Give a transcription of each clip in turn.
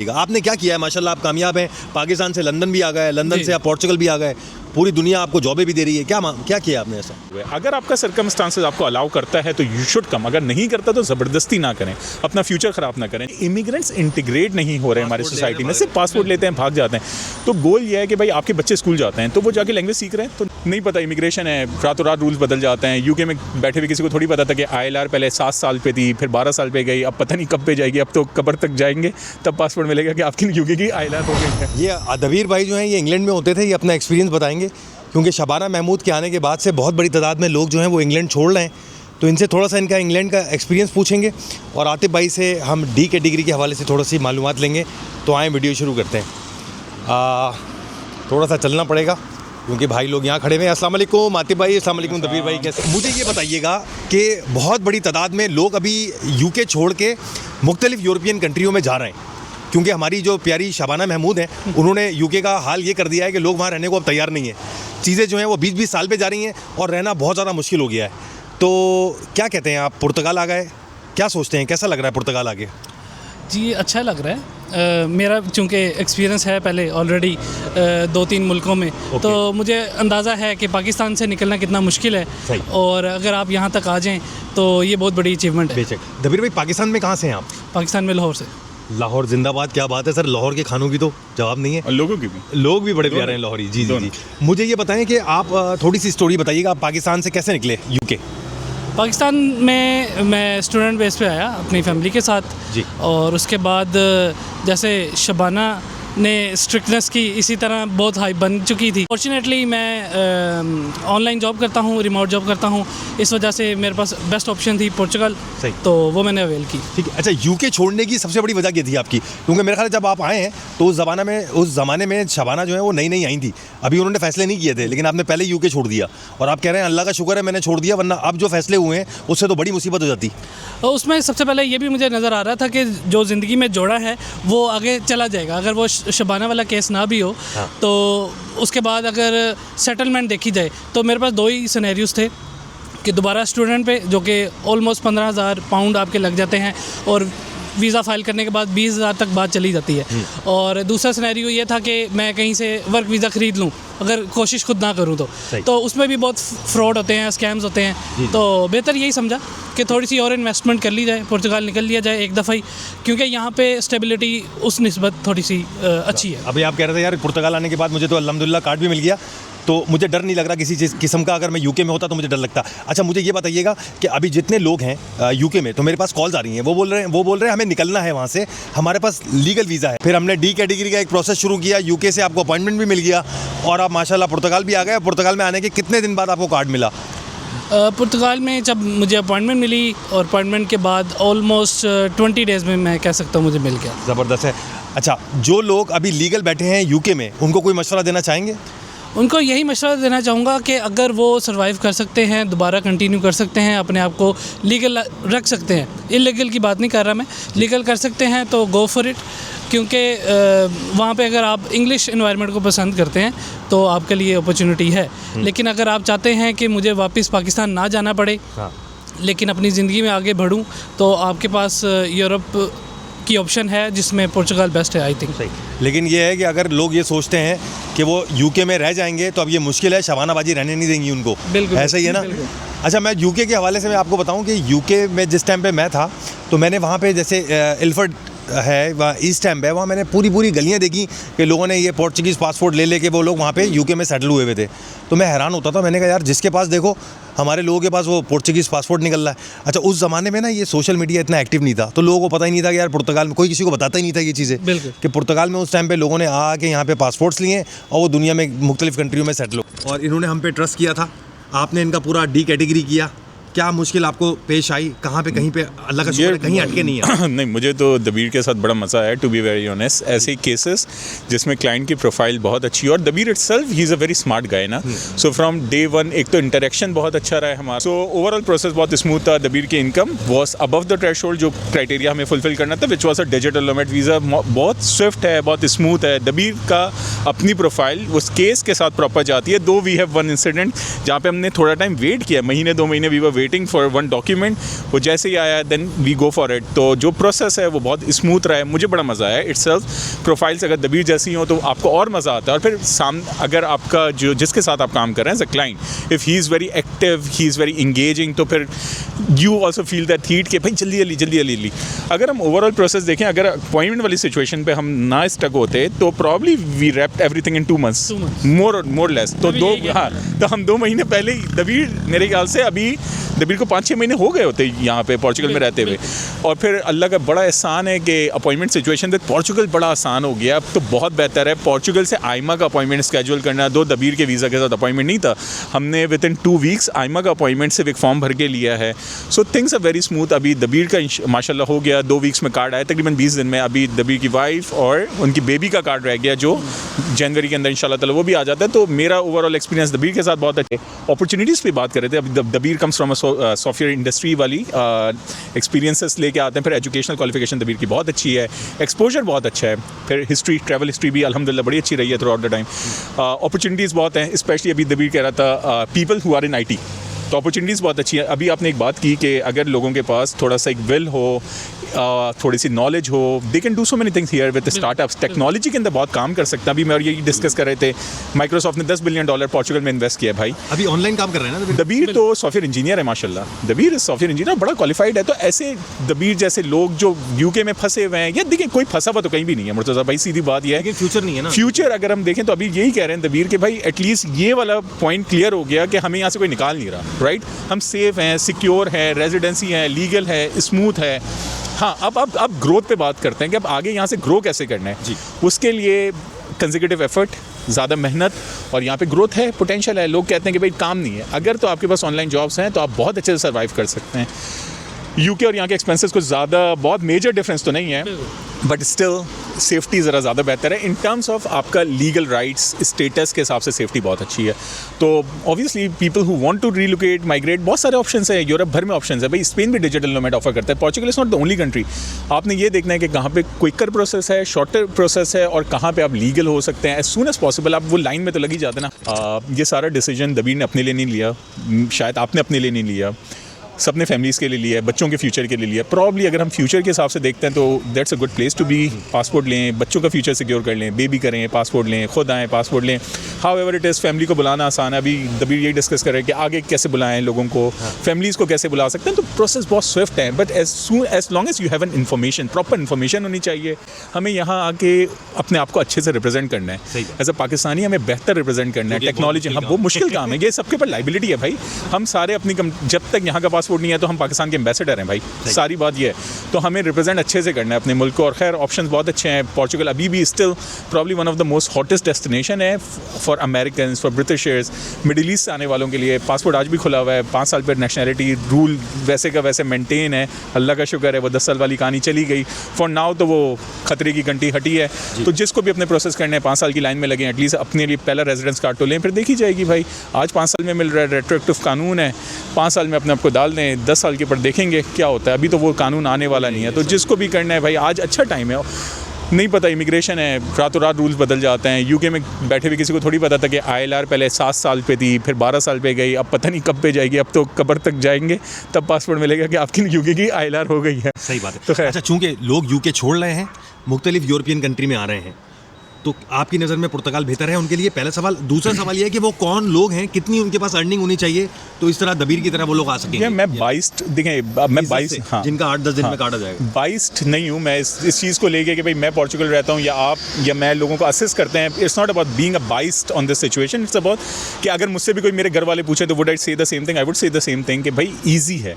आपने क्या किया है? माशाल्लाह आप कामयाब हैं, पाकिस्तान से लंदन भी आ गए, लंदन से आप पोर्चुगल भी आ गए, पूरी दुनिया आपको जॉबें भी दे रही है। क्या किया आपने ऐसा? अगर आपका सर्कमस्टांसेस आपको अलाउ करता है तो यू शुड कम, अगर नहीं करता तो ज़बरदस्ती ना करें, अपना फ्यूचर ख़राब ना करें। इमिग्रेंट्स इंटीग्रेट नहीं हो रहे हमारी सोसाइटी में, सिर्फ पासपोर्ट लेते हैं भाग जाते हैं। तो गोल ये है कि भाई आपके बच्चे स्कूल जाते हैं तो वो जाके लैंग्वेज सीख रहे हैं, तो नहीं पता इमिग्रेशन है, रातों रात रूल्स बदल जाते हैं। यूके में बैठे हुए किसी को थोड़ी पता था कि ILR पहले 7 साल पे थी, फिर 12 साल पे गई, अब पता नहीं कब पे जाएगी। अब तो कब्र तक जाएंगे तब पासपोर्ट मिलेगा कि आपकी यूके की ILR हो गई है। ये दबीर भाई जो हैं ये इंग्लैंड में होते थे, ये अपना एक्सपीरियंस बताएंगे, क्योंकि शबाना महमूद के आने के बाद से बहुत बड़ी तादाद में लोग जो हैं वो इंग्लैंड छोड़ रहे हैं। तो इनसे थोड़ा सा इनका इंग्लैंड का एक्सपीरियंस पूछेंगे और आतिफ भाई से हम डी कैटेगरी के हवाले से थोड़ी सी मालूमात लेंगे। तो आए वीडियो शुरू करते हैं। थोड़ा सा चलना पड़ेगा क्योंकि भाई लोग यहाँ खड़े हुए हैं। अस्सलाम वालेकुम आतिफ भाई, अस्सलाम वालेकुम दबीर भाई, कैसे? मुझे ये बताइएगा कि बहुत बड़ी तादाद में लोग अभी UK छोड़ के मुख्तलिफ यूरोपियन कंट्रियों में जा रहे हैं, क्योंकि हमारी जो प्यारी शबाना महमूद हैं उन्होंने UK का हाल ये कर दिया है कि लोग वहाँ रहने को अब तैयार नहीं है। चीज़ें जो हैं वो 20-20 साल पे जा रही हैं और रहना बहुत ज़्यादा मुश्किल हो गया है। तो क्या कहते हैं आप, पुर्तगाल आ गए, क्या सोचते हैं, कैसा लग रहा है पुर्तगाल आगे? जी अच्छा लग रहा है। मेरा चूँकि एक्सपीरियंस है पहले ऑलरेडी 2-3 मुल्कों में, तो मुझे अंदाज़ा है कि पाकिस्तान से निकलना कितना मुश्किल है, और अगर आप यहाँ तक आ जाएँ तो ये बहुत बड़ी अचीवमेंट है। बेशक। दबीर भाई पाकिस्तान में कहाँ से हैं आप? पाकिस्तान में लाहौर से। लाहौर जिंदाबाद, क्या बात है सर। लाहौर के खानों की तो जवाब नहीं है, और लोगों की भी, लोग भी बड़े प्यारे हैं लाहौरी। जी जी जी। मुझे ये बताएं कि आप थोड़ी सी स्टोरी बताइएगा, आप पाकिस्तान से कैसे निकले UK? पाकिस्तान में मैं स्टूडेंट बेस पे आया अपनी फैमिली के साथ जी। और उसके बाद जैसे शबाना ने स्ट्रिक्टनेस की, इसी तरह बहुत हाई बन चुकी थी। फॉर्चुनेटली मैं ऑनलाइन जॉब करता हूँ, रिमोट जॉब करता हूँ, इस वजह से मेरे पास बेस्ट ऑप्शन थी पोर्चुगल, तो वो मैंने अवेल की। ठीक है। अच्छा, UK छोड़ने की सबसे बड़ी वजह क्या थी आपकी? क्योंकि मेरे ख्याल जब आप आए हैं तो उस ज़माने में शबाना जो है वो नई आई थी, अभी उन्होंने फैसले नहीं किए थे, लेकिन आपने पहले UK छोड़ दिया और आप कह रहे हैं अल्लाह का शुक्र है मैंने छोड़ दिया, वरना अब जो फैसले हुए हैं उससे तो बड़ी मुसीबत हो जाती। उसमें सबसे पहले ये भी मुझे नज़र आ रहा था कि जो ज़िंदगी में जोड़ा है वो आगे चला जाएगा, अगर वो शबाना वाला केस ना भी हो। हाँ। तो उसके बाद अगर सेटलमेंट देखी जाए तो मेरे पास 2 ही सिनेरियोस थे कि दोबारा स्टूडेंट पे, जो कि ऑलमोस्ट 15,000 पाउंड आपके लग जाते हैं और वीज़ा फाइल करने के बाद 20,000 तक बात चली जाती है, और दूसरा सिनेरियो ये था कि मैं कहीं से वर्क वीज़ा ख़रीद लूँ अगर कोशिश खुद ना करूँ तो उसमें भी बहुत फ्रॉड होते हैं, स्कैम्स होते हैं। तो बेहतर यही समझा कि थोड़ी सी और इन्वेस्टमेंट कर ली जाए, पुर्तगाल निकल लिया जाए एक दफ़ा ही, क्योंकि यहाँ पे स्टेबिलिटी उस निस्बत थोड़ी सी अच्छी है। अभी आप कह रहे थे यार पुर्तगाल आने के बाद मुझे तो अल्हम्दुलिल्लाह कार्ड भी मिल गया, तो मुझे डर नहीं लग रहा किसी किस्म का। अगर मैं UK में होता तो मुझे डर लगता। अच्छा, मुझे ये बताइएगा कि अभी जितने लोग हैं UK में, तो मेरे पास कॉल्स आ रही हैं, वो बोल रहे हैं हमें निकलना है वहाँ से, हमारे पास लीगल वीज़ा है। फिर हमने डी कैटेगरी का एक प्रोसेस शुरू किया, UK से आपको अपॉइंटमेंट भी मिल गया और आप माशाल्लाह पुर्तगाल भी आ गए। पुर्तगाल में आने के कितने दिन बाद आपको कार्ड मिला? पुर्तगाल में जब मुझे अपॉइंटमेंट मिली और अपॉइंटमेंट के बाद ऑलमोस्ट 20 डेज़ में मैं कह सकता हूँ मुझे मिल गया। ज़बरदस्त है। अच्छा, जो लोग अभी लीगल बैठे हैं UK में, उनको कोई मशवरा देना चाहेंगे? उनको यही मशवरा देना चाहूँगा कि अगर वो सर्वाइव कर सकते हैं, दोबारा कंटिन्यू कर सकते हैं, अपने आप को लीगल रख सकते हैं, इलीगल की बात नहीं कर रहा मैं, लीगल कर सकते हैं तो गो फॉर इट, क्योंकि वहाँ पे अगर आप इंग्लिश एनवायरनमेंट को पसंद करते हैं तो आपके लिए अपॉर्चुनिटी है। लेकिन अगर आप चाहते हैं कि मुझे वापस पाकिस्तान ना जाना पड़े, लेकिन अपनी ज़िंदगी में आगे बढ़ूँ, तो आपके पास यूरोप की ऑप्शन है जिसमें पोर्चुगल बेस्ट है आई थिंक। लेकिन ये है कि अगर लोग ये सोचते हैं कि वो UK में रह जाएंगे तो अब ये मुश्किल है, शबानाबाजी रहने नहीं देंगी उनको। बिल्कुल, ऐसा ही है ना? अच्छा, मैं UK के हवाले से मैं आपको बताऊं कि UK में जिस टाइम पे मैं था तो मैंने वहाँ पे जैसे इल्फर्ड है, वहाँ ईस्ट टाइम है, वहाँ मैंने पूरी गलियाँ देखी कि लोगों ने ये पोर्चुगीज़ पासपोर्ट ले लेके वो लोग वहाँ पे UK में सेटल हुए थे। तो मैं हैरान होता था, मैंने कहा यार जिसके पास देखो हमारे लोगों के पास वो पोर्चुगीज़ पासपोर्ट निकल रहा है। अच्छा, उस ज़माने में ना ये सोशल मीडिया इतना एक्टिव नहीं था, तो लोगों को पता ही नहीं था कि यार पुर्तगाल में, कोई किसी को बताता ही नहीं था ये चीज़ें कि पुर्तगाल में उस टाइम पे लोगों ने आके यहाँ पे पासपोर्ट्स लिए और वो दुनिया में मुख्तलिफ कंट्रियों में सेटल हो, और इन्होंने हम पे ट्रस्ट किया था। आपने इनका पूरा डी कैटेगरी किया, क्या मुश्किल आपको पेश आई? कहाँ पे कहीं पे अल्लाह का शुक्र कहीं अटके नहीं है? नहीं, मुझे तो दबीर के साथ बड़ा मज़ा आया, टू बी वेरी ऑनेस्ट। ऐसे केसेस जिसमें क्लाइंट की प्रोफाइल बहुत अच्छी है और दबीर इटसेल्फ ही is a very smart guy ना, सो फ्रॉम डे वन एक तो इंटरेक्शन बहुत अच्छा रहा है हमारा, सो ओवरऑल प्रोसेस बहुत स्मूथ था। दबीर की income was above the threshold जो क्राइटेरिया हमें फुलफिल करना था, which was a digital nomad visa. बहुत स्विफ्ट है, बहुत स्मूथ है। दबीर का अपनी प्रोफाइल उस केस के साथ प्रॉपर जाती है। दो वी हैव वन इंसिडेंट जहाँ पे हमने थोड़ा टाइम वेट किया, महीने 2 महीने we were waiting for one document, वो जैसे ही आया then we go for it. तो जो प्रोसेस है वो बहुत स्मूथ रहा है, मुझे बड़ा मज़ा आया इटसेल्फ। प्रोफाइल्स अगर दबीर जैसी हो तो आपको और मज़ा आता है। और फिर अगर आपका जो जिसके साथ आप काम कर रहे हैं as a client, if he is very active, he is very engaging, तो फिर you also feel that heat कि भाई जल्दी। अगर हम ओवरऑल प्रोसेस देखें, अगर अपॉइंटमेंट वाली सिचुएशन पे हम ना स्टक होते तो probably we wrapped everything in 2 months more less. तो तो हम 2 महीने पहले ही दबीर, मेरे ख्याल से अभी दबीर को 5-6 महीने हो गए होते यहाँ पे पोर्चुगल में रहते हुए। और फिर अल्लाह का बड़ा एहसान है कि अपॉइंटमेंट सिचुएशन विद पोर्चुगल बड़ा आसान हो गया। अब तो बहुत बेहतर है। पोर्चुगल से आइमा का अपॉइंटमेंट स्केड्यूल करना, दो दबीर के वीज़ा के साथ अपॉइंटमेंट नहीं था, हमने विद इन 2 weeks आइमा का अपॉइंटमेंट सिर्फ एक फॉर्म भर के लिया है। So things are very smooth. अभी दबीर का माशाल्लाह हो गया, 2 weeks में कार्ड आया तकरीबन 20 दिन में। अभी दबीर की वाइफ और उनकी बेबी का कार्ड रह गया जो जनवरी के अंदर इंशाल्लाह ताला वो भी आ जाता है। तो मेरा ओवरऑल एक्सपीरियंस दबीर के साथ बहुत अच्छे। अपॉर्चुनिटीज़ पे बात कर रहे थे, अभी Dabeer comes from a software industry वाली एक्सपीरियंसेस लेके आते हैं। फिर एजुकेशनल क्वालिफिकेशन दबीर की बहुत अच्छी है, एक्सपोजर बहुत अच्छा है। फिर हिस्ट्री, ट्रैवल हिस्ट्री भी अल्हम्दुलिल्लाह बड़ी अच्छी रही है throughout the time. Opportunities बहुत हैं, स्पेशली अभी दबीर कह रहा था people who are in IT, तो अपॉर्चुनिटीज़ बहुत अच्छी है। अभी आपने एक बात की कि अगर लोगों के पास थोड़ा सा एक विल हो, थोड़ी सी नॉलेज हो, they can do so many things here with startups. Technology के अंदर बहुत काम कर सकते हैं। अभी मैं और यही डिस्कस कर रहे थे, माइक्रोसॉफ्ट ने $10 billion पोर्चुगल में इन्वेस्ट किया भाई। अभी ऑनलाइन काम कर रहे हैं ना दबीर तो सॉफ्टवेयर इंजीनियर है माशाल्लाह। दबीर सॉफ्टवेयर इंजीनियर बड़ा क्वालिफाइड है। तो ऐसे दबीर जैसे लोग जो UK में फंसे हुए हैं, या देखिए कोई फंसा हुआ तो कहीं भी नहीं है मुर्तज़ा भाई, सीधी बात यह है। लेकिन फ्यूचर नहीं है ना। फ्यूचर अगर हम देखें तो अभी यही कह रहे हैं दबीर के भाई एटलीस्ट ये वाला पॉइंट क्लियर हो गया कि हमें यहाँ से कोई निकाल नहीं रहा, राइट। हम सेफ हैं, सिक्योर है, रेजिडेंसी है, लीगल है, स्मूथ है। हाँ, अब ग्रोथ पे बात करते हैं कि अब आगे यहाँ से ग्रो कैसे करना है जी। उसके लिए कंसेक्यूटिव एफर्ट, ज़्यादा मेहनत, और यहाँ पे ग्रोथ है, पोटेंशियल है। लोग कहते हैं कि भाई काम नहीं है, अगर तो आपके पास ऑनलाइन जॉब्स हैं तो आप बहुत अच्छे से सर्वाइव कर सकते हैं। UK और यहाँ के एक्सपेंसेस कुछ ज़्यादा बहुत मेजर डिफरेंस तो नहीं है, बट स्टिल सेफ्टी ज़रा ज़्यादा बेहतर है इन टर्म्स ऑफ आपका लीगल राइट्स, स्टेटस के हिसाब से सेफ्टी बहुत अच्छी है। तो obviously people who want to relocate, migrate, बहुत सारे ऑप्शंस है, यूरोप भर में ऑप्शंस है भाई। स्पेन भी डिजिटल नोमैड ऑफर करता है, Portugal is not the only country. आपने ये देखना है कि कहाँ पे क्विकर प्रोसेस है, शॉर्टर प्रोसेस है, और कहाँ पे आप लीगल हो सकते हैं एज सून एज पॉसिबल। आप वो लाइन में तो लगी जाते हैं ना। ये सारा डिसीजन दबीर ने अपने लिए नहीं लिया, शायद आपने अपने लिए नहीं लिया, सबने फैमिलीज़ के लिए लिया है, बच्चों के फ्यूचर के लिए लिया। प्रॉब्ली अगर हम फ्यूचर के हिसाब से देखते हैं तो that's a good place to be. Passport लें, बच्चों का फ्यूचर सिक्योर कर लें, बेबी करें, पासपोर्ट लें, खुद आएँ, पासपोर्ट लें। How ever it is, family को बुलाना आसान है। अभी दबीर यही डिस्कस कर रहे हैं कि आगे कैसे बुलाएं लोगों को, फैमिलीज़ को कैसे बुला सकते हैं। तो प्रोसेस बहुत स्विफ्ट है, but as long as you have an information, proper information होनी चाहिए। हमें यहाँ आके अपने आप को अच्छे से रिप्रेजेंट करना है एज अ पाकिस्तानी, हमें बेहतर रिप्रेजेंट करना है। टेक्नोलॉजी, हाँ, वो मुश्किल काम है, ये सबके ऊपर लाइबिलिटी है भाई। हम सारे अपनी जब तक यहाँ का पासपोर्ट नहीं है तो हम पाकिस्तान के एम्बेसडर हैं भाई, सारी बात ये है। तो हमें रिप्रेजेंट अच्छे से करना है अपने मुल्क को। और खैर ऑप्शंस बहुत अच्छे हैं। पोर्चुगल अभी भी still probably one of the most hottest destination है for American, for Britishers, Middle East से आने वालों के लिए। पासपोर्ट आज भी खुला हुआ है, 5 साल पर नेशनैलिटी रूल वैसे का वैसे मेंटेन है, अल्लाह का शुक्र है। वो 10 साल वाली कहानी चली गई फॉर नाउ, तो वो खतरे की घंटी हटी है। तो जिसको भी अपने प्रोसेस करने हैं 5 साल की लाइन में लगे, एटलीस्ट अपने लिए पहला रेजिडेंस कार्ड तो लें, फिर देखी जाएगी भाई। आज 5 साल में मिल रहा है, रेट्रोएक्टिव कानून है, 5 साल में अपने आप को डाल दें, 10 साल के ऊपर देखेंगे क्या होता है। अभी तो वो कानून आने वाला नहीं है। तो जिसको भी करना है भाई, आज अच्छा टाइम है। नहीं पता, इमिग्रेशन है, रातों रात रूल्स बदल जाते हैं। UK में बैठे हुए किसी को थोड़ी पता था कि ILR पहले 7 साल पे थी, फिर 12 साल पे गई, अब पता नहीं कब पे जाएगी। अब तो कब्र तक जाएंगे तब पासपोर्ट मिलेगा कि आपकी UK की ILR हो गई है। सही बात है। तो खैर, अच्छा, चूँकि लोग UK छोड़ रहे हैं, मुख्तलिफ यूरोपियन कंट्री में आ रहे हैं, तो आपकी नज़र में पुर्तगाल बेहतर है उनके लिए? पहला सवाल। दूसरा सवाल यह है कि वो कौन लोग हैं, कितनी उनके पास अर्निंग होनी चाहिए तो इस तरह दबीर की तरह वो लोग आ सकेंगे? मैं 22 देखें, मैं 22, हाँ, जिनका 8-10 दिन में काटा जाएगा। 22 नहीं हूँ मैं इस चीज़ को लेके कि भाई मैं पोर्चुगल रहता हूँ या आप या मैं लोगों को असिस्ट करते हैं। It's not about being a biased on this situation, it's about कि अगर मुझसे भी कोई मेरे घर वाले पूछे तो वुड आई से the same thing, I would say the same thing कि भाई ईजी है,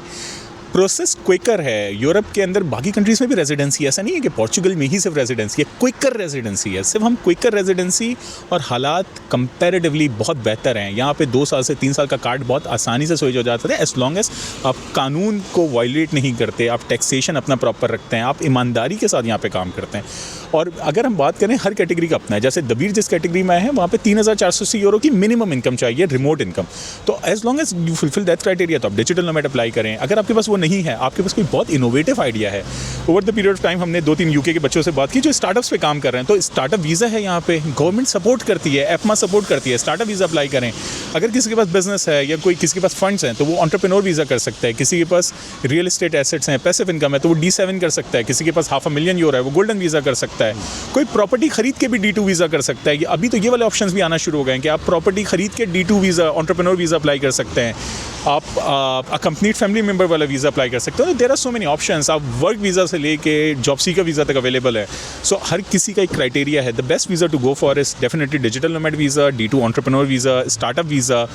प्रोसेस क्विकर है। यूरोप के अंदर बाकी कंट्रीज़ में भी रेजिडेंसी, ऐसा नहीं है कि पोर्चुगल में ही सिर्फ रेजिडेंसी है, क्विकर रेजिडेंसी है। सिर्फ हम क्विकर रेजिडेंसी, और हालात कंपैरेटिवली बहुत बेहतर हैं। यहाँ पे 2 साल से 3 साल का कार्ड बहुत आसानी से स्विच हो जाता है, एज लॉन्ग एज आप कानून को वायलेट नहीं करते, आप टैक्सेशन अपना प्रॉपर रखते हैं, आप ईमानदारी के साथ यहाँ पे काम करते हैं। और अगर हम बात करें हर कैटेगरी का अपना है, जैसे दबीर जिस कैटेगरी में है वहाँ पे 3,480 यूरो की मिनिमम इनकम चाहिए, रिमोट इनकम। तो as long as you fulfil that criteria तो आप डिजिटल नोमैड अप्लाई करें। अगर आपके पास वो नहीं है, आपके पास कोई बहुत इनोवेटिव आइडिया है, over the period of time हमने 2-3 यूके के बच्चों से बात की जो स्टार्टअप्स पे काम कर रहे हैं, तो स्टार्टअप वीज़ा है यहाँ पे, गवर्नमेंट सपोर्ट करती है, एपमा सपोर्ट करती है, स्टार्टअप वीज़ा अप्लाई करें। अगर किसी के पास बिजनेस है या कोई किसी के पास फंड्स हैं तो वो एंटरप्रेन्योर वीज़ा कर सकता है। किसी के पास रियल एस्टेट एसेट्स हैं, पैसिव इनकम है तो वो D7 कर सकता है। किसी के पास $500,000 यूरो है वो गोल्डन वीज़ा कर सकता है। कोई प्रॉपर्टी खरीद के भी D2 वीज़ा कर सकता है। अभी तो ये वाले ऑप्शंस भी आना शुरू हो गए हैं कि आप प्रॉपर्टी खरीद के D2 visa, entrepreneur visa apply कर सकते हैं। आप अकम्पनीड फैमिली मेम्बर वाला वीज़ा अप्लाई कर सकते हो। तो there are so many options. आप वर्क वीज़ा से लेके जॉब सीकर वीज़ा तक अवेलेबल है। सो हर किसी का एक क्राइटेरिया है। The best visa to go for is definitely digital nomad visa, D2 entrepreneur visa, startup visa,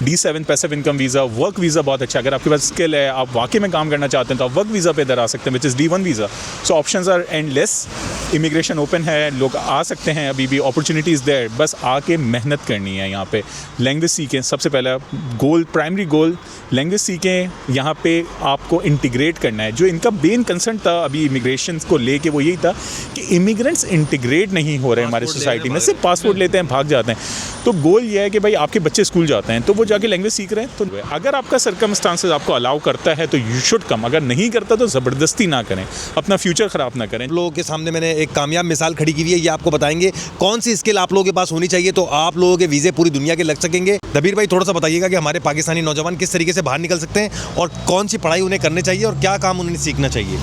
D7 passive income visa, work visa बहुत अच्छा। अगर आपके पास स्किल है, आप वाकई में काम करना चाहते हैं तो आप वर्क वीज़ा पे इधर आ सकते हैं, which is D1 visa. So options are endless. Immigration open है, लोग आ सकते हैं, अभी भी अपॉर्चुनिटीज़ देयर। बस आके मेहनत करनी है यहाँ पे। लैंग्वेज सीखें, सबसे पहला गोल, प्राइमरी गोल लैंग्वेज सीखें। यहाँ पे आपको इंटीग्रेट करना है। जो इनका मेन कंसर्न था अभी इमिग्रेशन को लेके वो यही था कि इमिग्रेंट्स इंटीग्रेट नहीं हो रहे हमारे सोसाइटी में, सिर्फ पासपोर्ट लेते हैं, भाग जाते हैं। तो गोल ये है कि भाई आपके बच्चे स्कूल जाते हैं तो वो जाके लैंग्वेज सीख रहे हैं। तो अगर आपका सर्कमस्टांसेस आपको अलाउ करता है तो यू शुड कम, अगर नहीं करता तो ज़बरदस्ती ना करें, अपना फ्यूचर ख़राब ना करें। लोगों के सामने मैंने एक कामयाब मिसाल खड़ी की हुई है, ये आपको बताएंगे कौन सी स्किल आप लोगों के पास होनी चाहिए तो आप लोगों के वीज़े पूरी दुनिया के लग सकेंगे। दबीर भाई थोड़ा सा बताइएगा कि हमारे पाकिस्तानी नौजवान किस तरीके से बाहर निकल सकते हैं और कौन सी पढ़ाई उन्हें करनी चाहिए और क्या काम उन्हें सीखना चाहिए।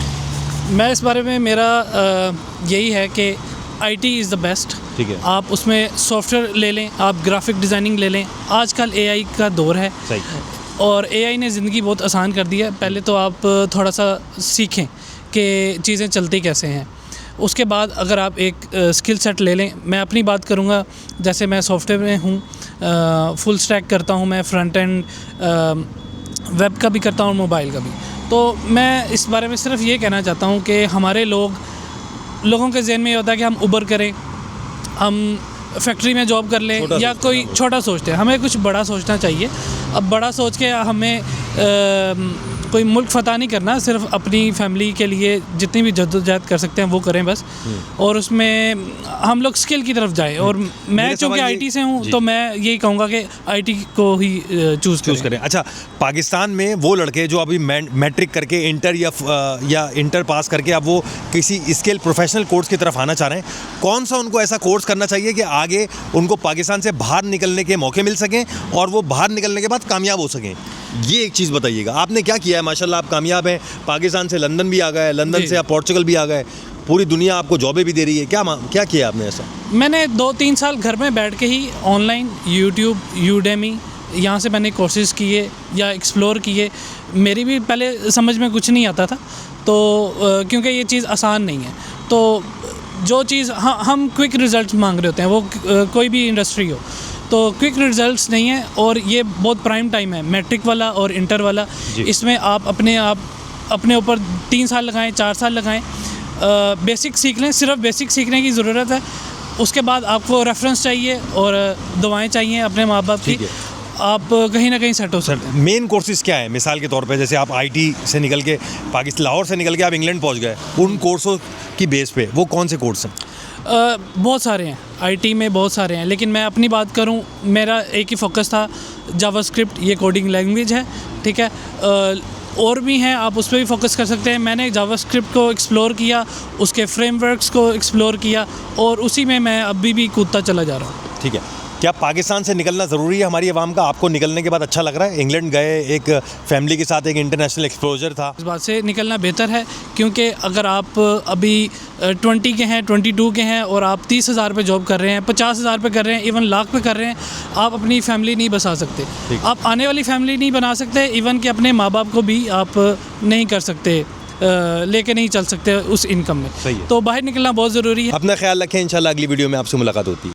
मैं इस बारे में मेरा यही है कि IT इज़ द बेस्ट। ठीक है। आप उसमें सॉफ्टवेयर ले लें, आप ग्राफिक डिज़ाइनिंग ले लें। आजकल AI का दौर है सही। और AI ने ज़िंदगी बहुत आसान कर दी है। पहले तो आप थोड़ा सा सीखें कि चीज़ें चलती कैसे हैं। उसके बाद अगर आप एक स्किल सेट ले लें, मैं अपनी बात करूँगा, जैसे मैं सॉफ्टवेयर में हूँ, फुल स्टैक करता हूँ, मैं फ्रंट एंड वेब का भी करता हूँ, मोबाइल का भी। तो मैं इस बारे में सिर्फ ये कहना चाहता हूँ कि हमारे लोगों के ज़हन में ये होता है कि हम उबर करें, हम फैक्ट्री में जॉब कर लें या कोई छोटा सोचते हैं। हमें कुछ बड़ा सोचना चाहिए। अब बड़ा सोच के हमें कोई मुल्क फ़तह नहीं करना, सिर्फ अपनी फैमिली के लिए जितनी भी जद्दोजहद कर सकते हैं वो करें बस। और उसमें हम लोग स्किल की तरफ जाएं। और मैं चूँकि IT से हूँ तो मैं यही कहूँगा कि IT को ही चूज़ करें। अच्छा, पाकिस्तान में वो लड़के जो अभी मैट्रिक करके इंटर या इंटर पास करके अब वो किसी स्किल प्रोफेशनल कोर्स की तरफ आना चाह रहे हैं, कौन सा उनको ऐसा कोर्स करना चाहिए कि आगे उनको पाकिस्तान से बाहर निकलने के मौके मिल सकें और वो बाहर निकलने के बाद कामयाब हो सकें? ये एक चीज़ बताइएगा। आपने क्या किया है? माशाल्लाह आप कामयाब हैं। पाकिस्तान से लंदन भी आ गए, लंदन से आप पोर्चुगल भी आ गए, पूरी दुनिया आपको जॉबें भी दे रही है। क्या किया आपने ऐसा? मैंने 2-3 साल घर में बैठ के ही ऑनलाइन यूट्यूब, यूडेमी, यहाँ से मैंने कोर्सेज़ किए या एक्सप्लोर किए। मेरी भी पहले समझ में कुछ नहीं आता था, तो क्योंकि ये चीज़ आसान नहीं है। तो जो चीज़ हम क्विक रिज़ल्ट मांग रहे होते हैं, वो कोई भी इंडस्ट्री हो, तो क्विक रिजल्ट्स नहीं है। और ये बहुत प्राइम टाइम है, मैट्रिक वाला और इंटर वाला। इसमें आप अपने ऊपर 3 साल लगाएं, 4 साल लगाएं, बेसिक सीख लें। सिर्फ बेसिक सीखने की ज़रूरत है। उसके बाद आपको रेफरेंस चाहिए और दुआएं चाहिए अपने माँ बाप की, आप कहीं ना कहीं सेट हो सकते हैं। मेन कोर्सेज क्या है? मिसाल के तौर पे जैसे आप IT से निकल के पाकिस्तान, लाहौर से निकल के आप इंग्लैंड पहुंच गए, उन कोर्सों की बेस पे वो कौन से कोर्स हैं? बहुत सारे हैं, IT में बहुत सारे हैं, लेकिन मैं अपनी बात करूं, मेरा एक ही फोकस था, जावास्क्रिप्ट, ये कोडिंग लैंग्वेज है, ठीक है। और भी हैं, आप उस पर भी फोकस कर सकते हैं। मैंने जावास्क्रिप्ट को एक्सप्लोर किया, उसके फ्रेमवर्क्स को एक्सप्लोर किया और उसी में मैं अभी भी कूदता चला जा रहा हूँ। ठीक है। क्या पाकिस्तान से निकलना ज़रूरी है हमारी आवाम का? आपको निकलने के बाद अच्छा लग रहा है? इंग्लैंड गए, एक फैमिली के साथ एक इंटरनेशनल एक्सपोजर था। इस बात से निकलना बेहतर है, क्योंकि अगर आप अभी 20 के हैं, 22 के हैं और आप 30,000 पे जॉब कर रहे हैं, 50,000 पे कर रहे हैं, इवन लाख पे कर रहे हैं, आप अपनी फैमिली नहीं बसा सकते। आप आने वाली फैमिली नहीं बना सकते, इवन कि अपने माँ बाप को भी आप नहीं कर सकते, लेके नहीं चल सकते उस इनकम में। सही है। तो बाहर निकलना बहुत ज़रूरी है। अपना ख्याल रखें। इंशाल्लाह अगली वीडियो में आपसे मुलाकात होती है।